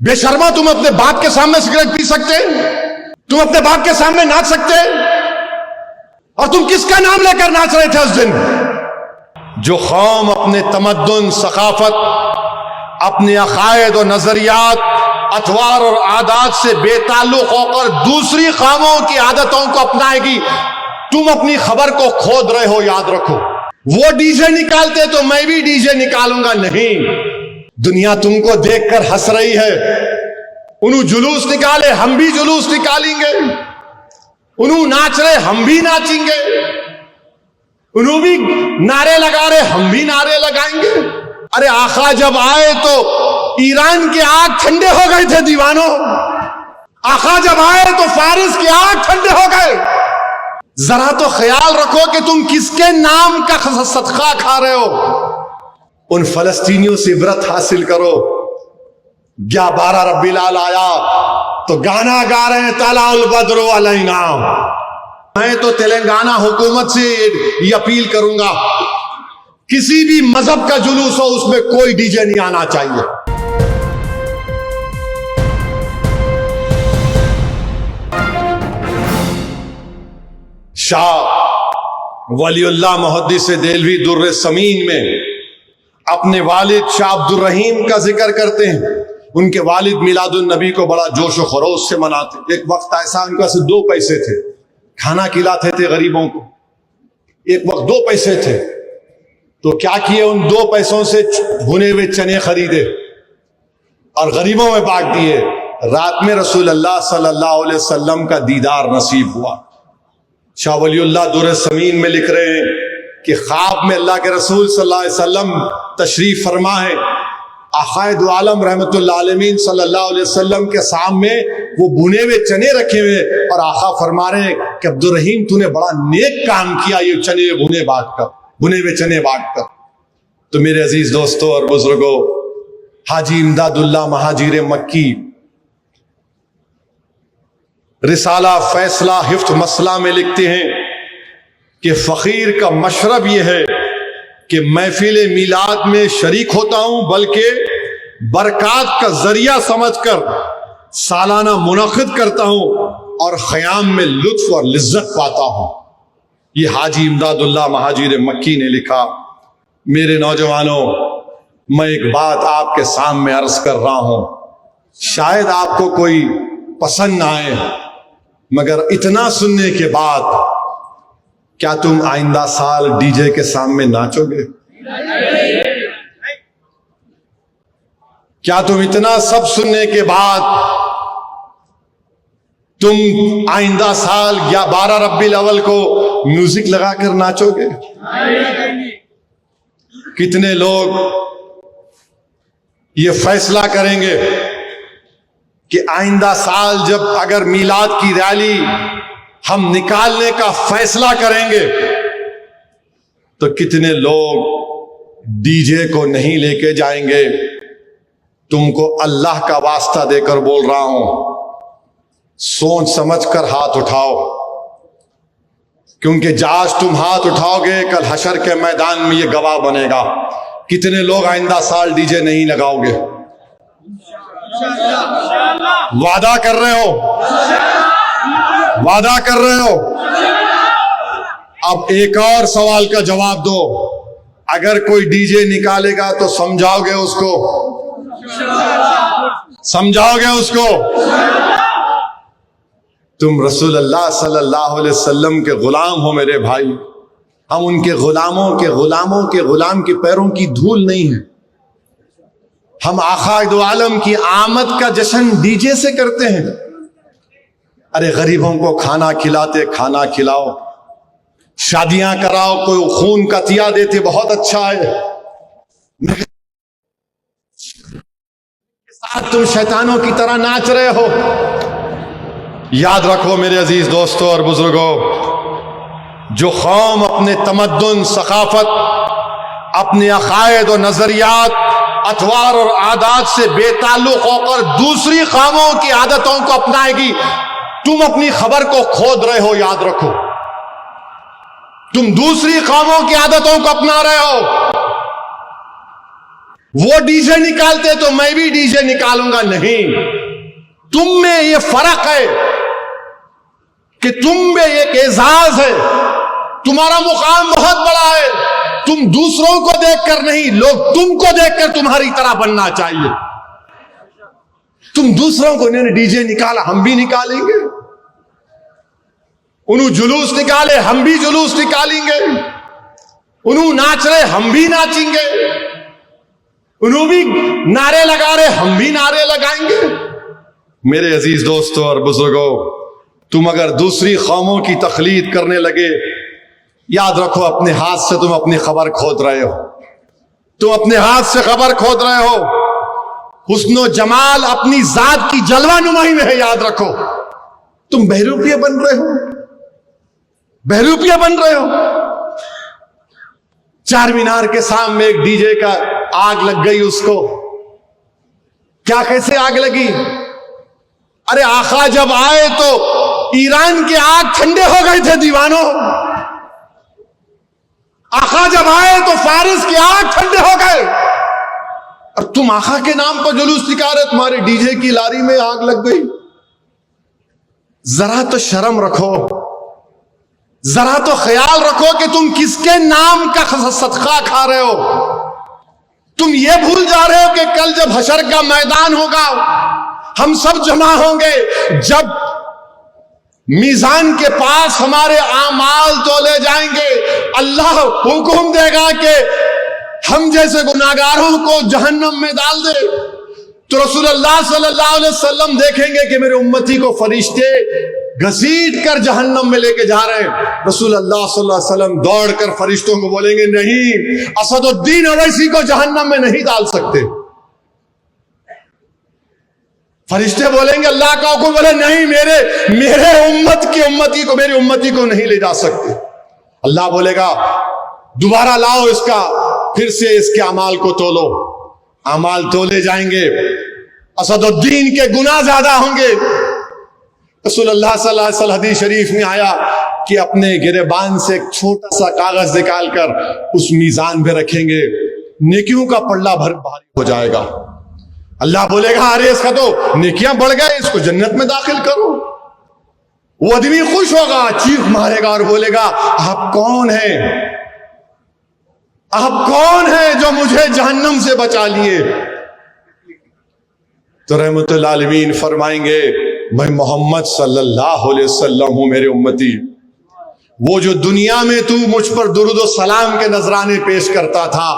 बेशर्मा, तुम अपने बाप के सामने सिगरेट पी सकते? तुम अपने बाप के सामने नाच सकते? और तुम किसका नाम लेकर नाच रहे थे उस दिन? जो कौम अपने तमद्दुन, सकाफत, अपने अकायद और नजरियात, अतवार और आदात से बेताल्लुक होकर दूसरी कौमों की आदतों को अपनाएगी, तुम अपनी खबर को खोद रहे हो। याद रखो, वो डीजे निकालते तो मैं भी डीजे निकालूंगा। नहीं, दुनिया तुमको देखकर हंस रही है। उन्हों जुलूस निकाले, हम भी जुलूस निकालेंगे। उन्हों नाच रहे, हम भी नाचेंगे। उन्हों भी नारे लगा रहे, हम भी नारे लगाएंगे। अरे आका जब आए तो ईरान के आग ठंडे हो गए थे दीवानों। आका जब आए तो फारिस के आग ठंडे हो गए। जरा तो ख्याल रखो कि तुम किसके नाम का सदका खा रहे हो। उन फलस्तीनियों से इबरत हासिल करो। 12 रब्बील आल आया तो गाना गा रहे हैं, तलाउल बद्रु अलैना। मैं तो तेलंगाना हुकूमत से ये अपील करूंगा, किसी भी मजहब का जुलूस हो उसमें कोई डीजे नहीं आना चाहिए। शाह वलीउल्लाह मुहद्दिस देलवी दुर्र समीन में अपने वालिद शाह अब्दुल रहीम का जिक्र करते हैं। उनके वालिद मिलादुन नबी को बड़ा जोश व खरोश से मनाते। एक वक्त ऐसा उनके पास 2 पैसे थे, खाना खिलाते थे गरीबों को। एक वक्त 2 पैसे थे तो क्या किए, उन 2 पैसों से भुने हुए चने खरीदे और गरीबों में बांट दिए। रात में रसूल अल्लाह सल्लल्लाहु अलैहि वसल्लम का दीदार नसीब हुआ। शाह वलीउल्लाह दुर्र समीन में लिख रहे हैं कि ख्वाब में अल्लाह के रसूल सल्लल्लाहु अलैहि वसल्लम तशरीफ फरमा है। आक़ाए दो आलम रहमतुल्लाह अलैहि सल्लल्लाहु अलैहि वसल्लम के सामने वो भुने हुए चने रखे हुए और आका फरमा रहे हैं कि अब्दुल रहीम तूने बड़ा नेक काम किया, ये चने भुने हुए चने बांट कर। तो मेरे अजीज दोस्तों और बुजुर्गों, हाजी इमदादुल्लाह महाजिर मक्की रिसाला फैसला हिफ्त मसला में लिखते हैं कि फकीर का मशरब यह है कि महफिल मिलाद में शरीक होता हूं, बल्कि बरक़ात का जरिया समझकर सालाना मुनक़िद करता हूं और ख़याम में लुत्फ और लिज्जत पाता हूं। ये हाजी इमदादुल्लाह महाजिर मक्की ने लिखा। मेरे नौजवानों, मैं एक बात आपके सामने अर्ज कर रहा हूं, शायद आपको कोई पसंद ना आए, मगर इतना सुनने के बाद क्या तुम आइंदा साल डीजे के सामने नाचोगे? क्या तुम इतना सब सुनने के बाद तुम आइंदा साल या 12 रब्बील अव्वल को म्यूजिक लगाकर नाचोगे? कितने लोग ये फैसला करेंगे कि आइंदा साल जब अगर मीलाद की रैली हम निकालने का फैसला करेंगे तो कितने लोग डीजे को नहीं लेके जाएंगे। तुमको अल्लाह का वास्ता देकर बोल रहा हूं, सोच समझकर हाथ उठाओ, क्योंकि आज तुम हाथ उठाओगे कल हशर के मैदान में ये गवाह बनेगा। कितने लोग आइंदा साल डीजे नहीं लगाओगे? वादा कर रहे हो? वादा कर रहे हो? अब एक और सवाल का जवाब दो। अगर कोई डीजे निकालेगा तो समझाओगे उसको? समझाओगे उसको? तुम रसूल अल्लाह सल्लल्लाहु अलैहि वसल्लम के गुलाम हो मेरे भाई। हम उनके गुलामों के गुलाम के पैरों की धूल नहीं है। हम आक़ाए दो आलम की आमद का जश्न डीजे से करते हैं। अरे गरीबों को खाना खिलाते, खाना खिलाओ, शादियां कराओ, कोई खून का तिया देते, बहुत अच्छा है। साथ तुम शैतानों की तरह नाच रहे हो। याद रखो मेरे अजीज दोस्तों और बुजुर्गों, जो कौम अपने तमद्दुन, सकाफत, अपने अकायद और नजरियात, अतवार और आदात से बेताल्लुक होकर दूसरी कौमों की आदतों को अपनाएगी, तुम अपनी खबर को खोद रहे हो। याद रखो, तुम दूसरी कौमों की आदतों को अपना रहे हो। वो डीजे निकालते तो मैं भी डीजे निकालूंगा। नहीं, तुम में ये फर्क है कि तुम में एक एजाज है, तुम्हारा मुकाम बहुत बड़ा है। तुम दूसरों को देखकर नहीं, लोग तुमको देखकर तुम्हारी तरह बनना चाहिए। तुम दूसरों को, इन्होंने डीजे निकाला हम भी निकालेंगे, उन्होंने जुलूस निकाले हम भी जुलूस निकालेंगे, उन्होंने नाच रहे हम भी नाचेंगे, उन्होंने भी नारे लगा रहे हम भी नारे लगाएंगे। मेरे अजीज दोस्तों और बुजुर्गों, तुम अगर दूसरी कौमों की तकलीद करने लगे, याद रखो अपने हाथ से तुम अपनी खबर खोद रहे हो। तुम अपने हाथ से खबर खोद रहे हो। हुस्नो जमाल अपनी जात की जलवा नुमाई में है, याद रखो। तुम बहरूपिया बन रहे हो, बहरूपिया बन रहे हो। चार मीनार के सामने एक डीजे का आग लग गई, उसको क्या कैसे आग लगी? अरे आका जब आए तो ईरान के आग ठंडे हो गए थे दीवानों। आका जब आए तो फारिस के आग ठंडे हो गए, और तुम आका के नाम पर जुलूस निकाल रहे, तुम्हारे डीजे की लारी में आग लग गई। जरा तो शर्म रखो, जरा तो ख्याल रखो कि तुम किसके नाम का सदका खा रहे हो। तुम ये भूल जा रहे हो कि कल जब हशर का मैदान होगा, हम सब जमा होंगे, जब मीजान के पास हमारे आमाल तोले जाएंगे, अल्लाह हुक्म देगा कि हम जैसे गुनाहगारों को जहन्नम में डाल दे, तो रसूलुल्लाह सल्लल्लाहु अलैहि वसल्लम देखेंगे कि मेरे उम्मती को फरिश्ते घसीट कर जहन्नम में लेके जा रहे हैं। रसूलुल्लाह सल्लल्लाहु अलैहि वसल्लम दौड़ कर फरिश्तों को बोलेंगे, नहीं, असदुद्दीन अवैसी को जहन्नम में नहीं डाल सकते। फरिश्ते बोलेंगे, अल्लाह का हुक्म, बोले नहीं, मेरे उम्मती को, मेरी उम्मती को नहीं ले जा सकते। अल्लाह बोलेगा, दोबारा लाओ इसका, फिर से इसके अमाल को तोलो। अमाल तोले जाएंगे, असदुद्दीन के गुनाह ज्यादा होंगे। रसूलुल्लाह सल्लल्लाहु अलैहि वसल्लम हदीस शरीफ में आया कि अपने गिरेबान से एक छोटा सा कागज निकालकर उस मीजान पे रखेंगे, नेकियों का पल्ला भारी हो जाएगा। अल्लाह बोलेगा, अरे इसका तो नेकियां बढ़ गए, इसको जन्नत में दाखिल करो। वो आदमी खुश होगा, चीख मारेगा और बोलेगा, आप कौन हैं? आप कौन हैं जो मुझे जहन्नम से बचा लिए? तो रहमतुल आलमीन फरमाएंगे, मैं मोहम्मद सल्लल्लाहु अलैहि वसल्लम हूं, मेरे उम्मती। वो जो दुनिया में तू मुझ पर दुरूद सलाम के नजराने पेश करता था,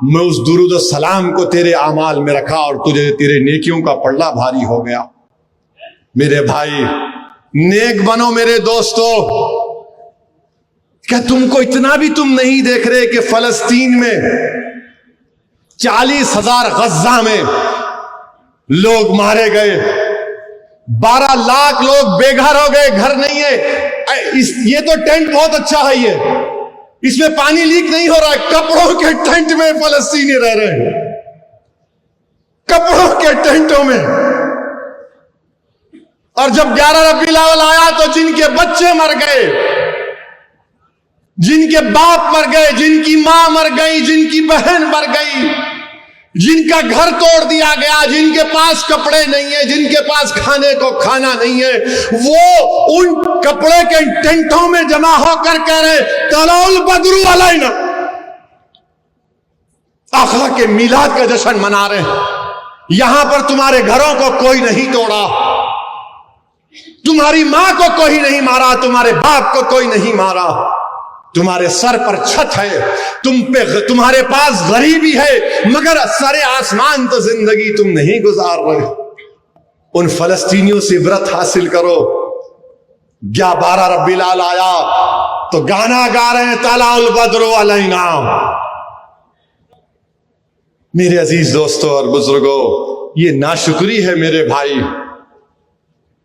मैं उस दुरूद सलाम को तेरे आमाल में रखा और तुझे तेरे नेकियों का पल्ला भारी हो गया। मेरे भाई, नेक बनो मेरे दोस्तों। क्या तुमको इतना भी तुम नहीं देख रहे कि फलस्तीन में 40,000 गज्जा में लोग मारे गए, 12 लाख लोग बेघर हो गए, घर नहीं है। ये तो टेंट बहुत अच्छा है, ये इसमें पानी लीक नहीं हो रहा है। कपड़ों के टेंट में फलस्तीनी रह रहे हैं, कपड़ों के टेंटों में। और जब 11 रबीउल अव्वल आया तो जिनके बच्चे मर गए, जिनके बाप मर गए, जिनकी मां मर गई, जिनकी बहन मर गई, जिनका घर तोड़ दिया गया, जिनके पास कपड़े नहीं है, जिनके पास खाने को खाना नहीं है, वो उन कपड़े के टेंटों में जमा होकर कह रहे, तलाउल बदरू अलैना, आका के मिलाद का जश्न मना रहे हैं। यहां पर तुम्हारे घरों को कोई नहीं तोड़ा, तुम्हारी मां को कोई नहीं मारा, तुम्हारे बाप को कोई नहीं मारा, तुम्हारे सर पर छत है, तुम्हारे पास गरीबी है, मगर सरे आसमान तो जिंदगी तुम नहीं गुजार रहे। उन फलस्तीनियों से इबरत हासिल करो। 12 रबीउल अव्वल आया तो गाना गा रहे हैं, तलाउल बद्रु अलैना। मेरे अजीज दोस्तों और बुजुर्गों, ये नाशुक्री है मेरे भाई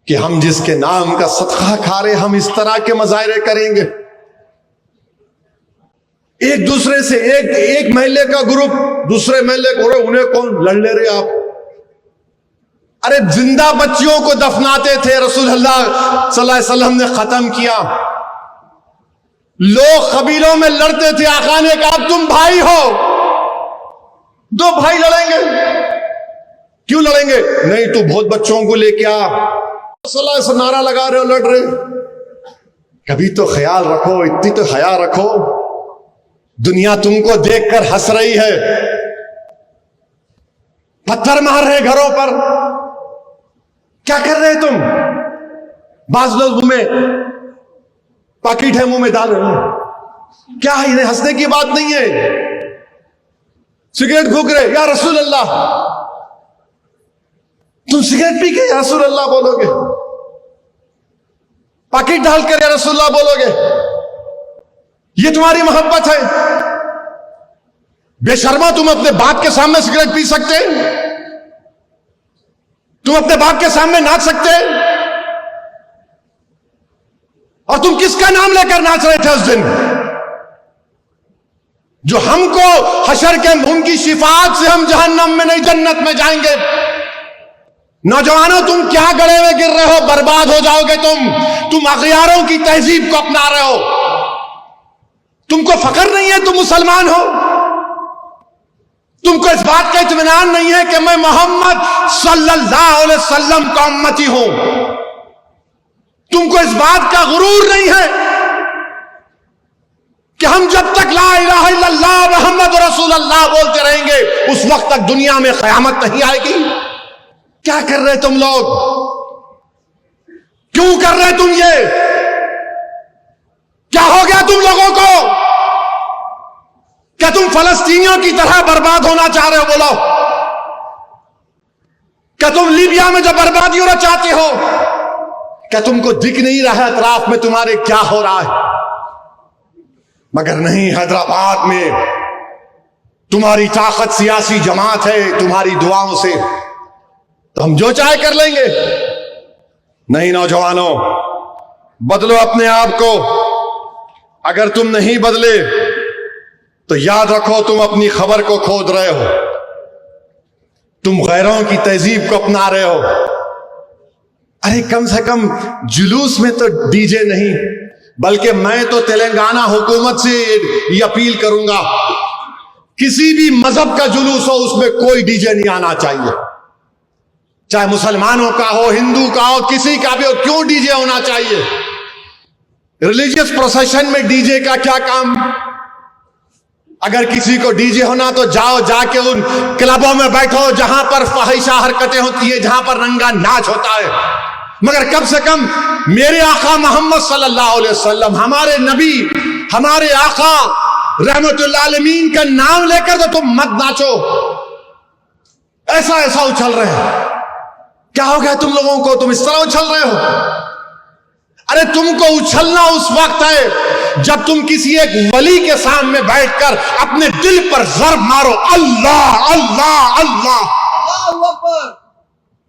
कि हम जिसके नाम का सदका खा रहे, हम इस तरह के मजाहरे करेंगे। एक दूसरे से एक महल्ले का ग्रुप दूसरे महल्ले को, उन्हें कौन लड़ ले रहे आप? अरे जिंदा बच्चियों को दफनाते थे, रसूलुल्लाह सल्लल्लाहु अलैहि वसल्लम ने खत्म किया। लोग कबीलों में लड़ते थे, आका ने कहा तुम भाई हो, दो भाई लड़ेंगे। क्यों लड़ेंगे? नहीं, तू बहुत बच्चों को लेके आ, सलाह से नारा लगा रहे हो, लड़ रहे। कभी तो ख्याल रखो, इतनी तो हया रखो। दुनिया तुमको देखकर हंस रही है, पत्थर मार रहे घरों पर। क्या कर रहे तुम? बाज लोग मुंह में पाकिट है, मुंह में डाल रहे हो। क्या है? इन्हें हंसने की बात नहीं है। सिगरेट फूक रहे, या रसूल अल्लाह। तुम सिगरेट पी के या रसूल अल्लाह बोलोगे? पाकिट डालकर या रसूल अल्लाह बोलोगे? ये तुम्हारी मोहब्बत है? बेशर्मा, तुम अपने बाप के सामने सिगरेट पी सकते? तुम अपने बाप के सामने नाच सकते? और तुम किसका नाम लेकर नाच रहे थे उस दिन, जो हमको हशर के उनकी शिफात से हम जहन्नम में नहीं जन्नत में जाएंगे। नौजवानों, तुम क्या गड़े में गिर रहे हो? बर्बाद हो जाओगे तुम अगयारों की तहजीब को अपना रहे हो। तुमको फख्र नहीं है तुम मुसलमान हो? तुमको इस बात का इत्मीनान नहीं है कि मैं मोहम्मद सल्लल्लाहु अलैहि वसल्लम का उम्मती हूं? तुमको इस बात का गुरूर नहीं है कि हम जब तक ला इलाहा इल्लल्लाह मुहम्मद रसूलुल्लाह बोलते रहेंगे उस वक्त तक दुनिया में क़यामत नहीं आएगी? क्या कर रहे तुम लोग? क्यों कर रहे तुम ये? क्या हो गया तुम लोगों को? क्या तुम फलस्तीनियों की तरह बर्बाद होना चाह रहे हो? बोलो, क्या तुम लीबिया में जो बर्बादी होना चाहते हो? क्या तुमको दिख नहीं रहा है अतराफ में तुम्हारे क्या हो रहा है? मगर नहीं, हैदराबाद में तुम्हारी ताकत सियासी जमात है, तुम्हारी दुआओं से तो हम जो चाहे कर लेंगे। नहीं नौजवानों, बदलो अपने आप को। अगर तुम नहीं बदले तो याद रखो तुम अपनी खबर को खोद रहे हो, तुम गैरों की तहजीब को अपना रहे हो। अरे कम से कम जुलूस में तो डीजे नहीं, बल्कि मैं तो तेलंगाना हुकूमत से ये अपील करूंगा, किसी भी मजहब का जुलूस हो उसमें कोई डीजे नहीं आना चाहिए। चाहे मुसलमानों का हो, हिंदू का हो, किसी का भी हो, क्यों डीजे होना चाहिए? रिलीजियस प्रोसेशन में डीजे का क्या काम? अगर किसी को डीजे होना तो जाओ, जाके उन क्लबों में बैठो जहां पर फाहिशा हरकतें होती है, जहां पर रंगा नाच होता है। मगर कम से कम मेरे आका मोहम्मद सल्लल्लाहु अलैहि वसल्लम, हमारे नबी, हमारे आका रहमतुल्लाह आलमीन का नाम लेकर तो तुम मत नाचो। ऐसा ऐसा उछल रहे हैं। क्या हो गया तुम लोगों को? तुम इस तरह उछल रहे हो। अरे तुमको उछलना उस वक्त है जब तुम किसी एक वली के सामने बैठकर अपने दिल पर ज़र्ब मारो, अल्लाह अल्लाह अल्लाह।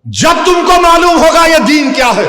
जब तुमको मालूम होगा ये दीन क्या है।